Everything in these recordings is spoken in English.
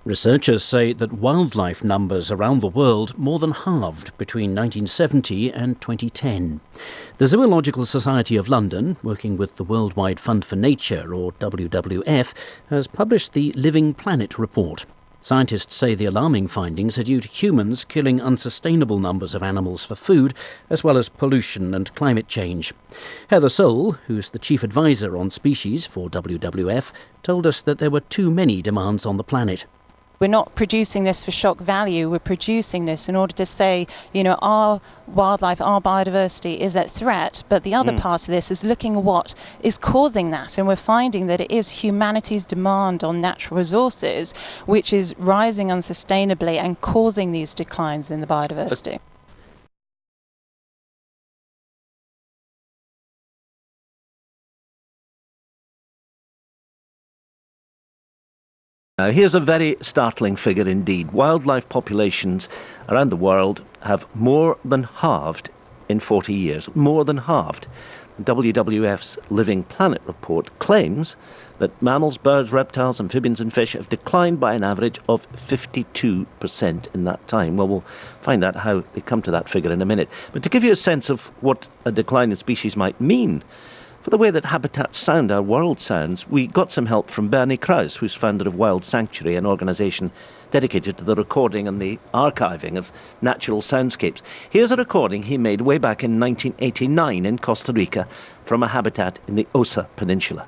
Researchers say that wildlife numbers around the world more than halved between 1970 and 2010. The Zoological Society of London, working with the Worldwide Fund for Nature, or WWF, has published the Living Planet report. Scientists say the alarming findings are due to humans killing unsustainable numbers of animals for food, as well as pollution and climate change. Heather Soul, who's the chief advisor on species for WWF, told us that there were too many demands on the planet. We're not producing this for shock value, we're producing this in order to say, our wildlife, our biodiversity is at threat, but the other part of this is looking at what is causing that, and we're finding that it is humanity's demand on natural resources which is rising unsustainably and causing these declines in the biodiversity. Here's a very startling figure indeed. Wildlife populations around the world have more than halved in 40 years. More than halved. WWF's Living Planet report claims that mammals, birds, reptiles, amphibians and fish have declined by an average of 52% in that time. Well, we'll find out how they come to that figure in a minute. But to give you a sense of what a decline in species might mean, for the way that habitats sound, our world sounds, we got some help from Bernie Krause, who's founder of Wild Sanctuary, an organisation dedicated to the recording and the archiving of natural soundscapes. Here's a recording he made way back in 1989 in Costa Rica from a habitat in the Osa Peninsula.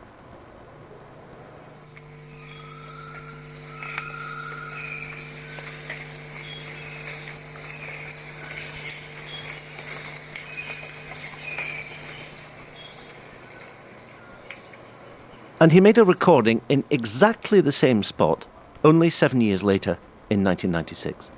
And he made a recording in exactly the same spot, only 7 years later, in 1996.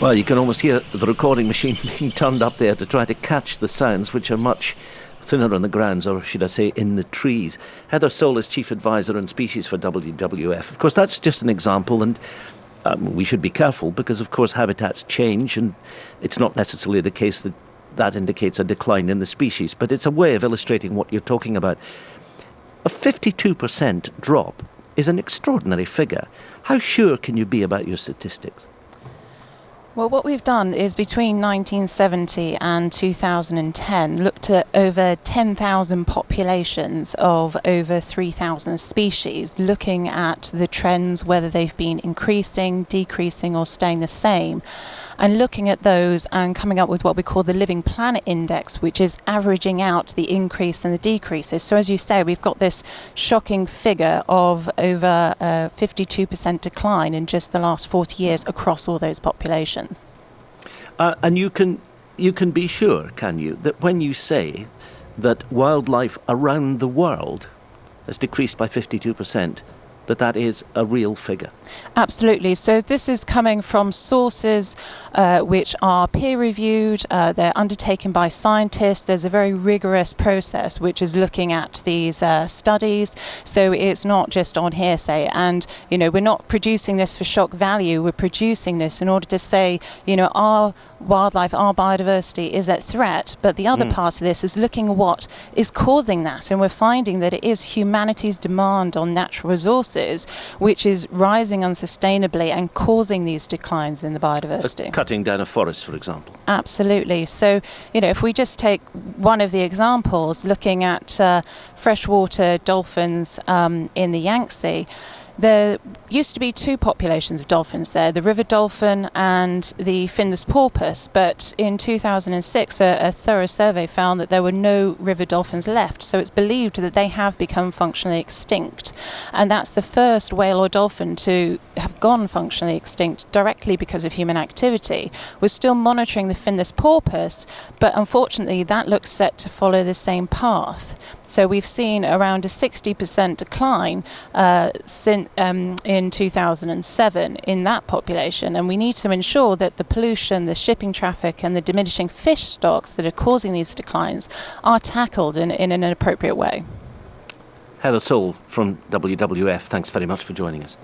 Well, you can almost hear the recording machine being turned up there to try to catch the sounds, which are much thinner on the grounds, or should I say in the trees. Heather Soul is Chief Advisor on Species for WWF. Of course, that's just an example, and we should be careful because, of course, habitats change, and it's not necessarily the case that that indicates a decline in the species, but it's a way of illustrating what you're talking about. A 52% drop is an extraordinary figure. How sure can you be about your statistics? Well, what we've done is between 1970 and 2010 looked at over 10,000 populations of over 3,000 species, looking at the trends, whether they've been increasing, decreasing or staying the same, and looking at those and coming up with what we call the Living Planet Index, which is averaging out the increase and the decreases. So as you say, we've got this shocking figure of over 52% decline in just the last 40 years across all those populations. And you can be sure, can you, that when you say that wildlife around the world has decreased by 52%, that is a real figure? Absolutely. So this is coming from sources which are peer-reviewed. They're undertaken by scientists. There's a very rigorous process which is looking at these studies. So it's not just on hearsay. And, we're not producing this for shock value. We're producing this in order to say, our wildlife, our biodiversity is at threat. But the other part of this is looking at what is causing that. And we're finding that it is humanity's demand on natural resources which is rising unsustainably and causing these declines in the biodiversity. Cutting down a forest, for example. Absolutely. So, if we just take one of the examples, looking at freshwater dolphins in the Yangtze, there used to be two populations of dolphins there, the river dolphin and the Findus porpoise, but in 2006 a thorough survey found that there were no river dolphins left, so it's believed that they have become functionally extinct. And that's the first whale or dolphin to have gone functionally extinct directly because of human activity. We're still monitoring the Findus porpoise, but unfortunately that looks set to follow the same path. So we've seen around a 60% decline in 2007 in that population, and we need to ensure that the pollution, the shipping traffic and the diminishing fish stocks that are causing these declines are tackled in an appropriate way. Heather Soul from WWF, thanks very much for joining us.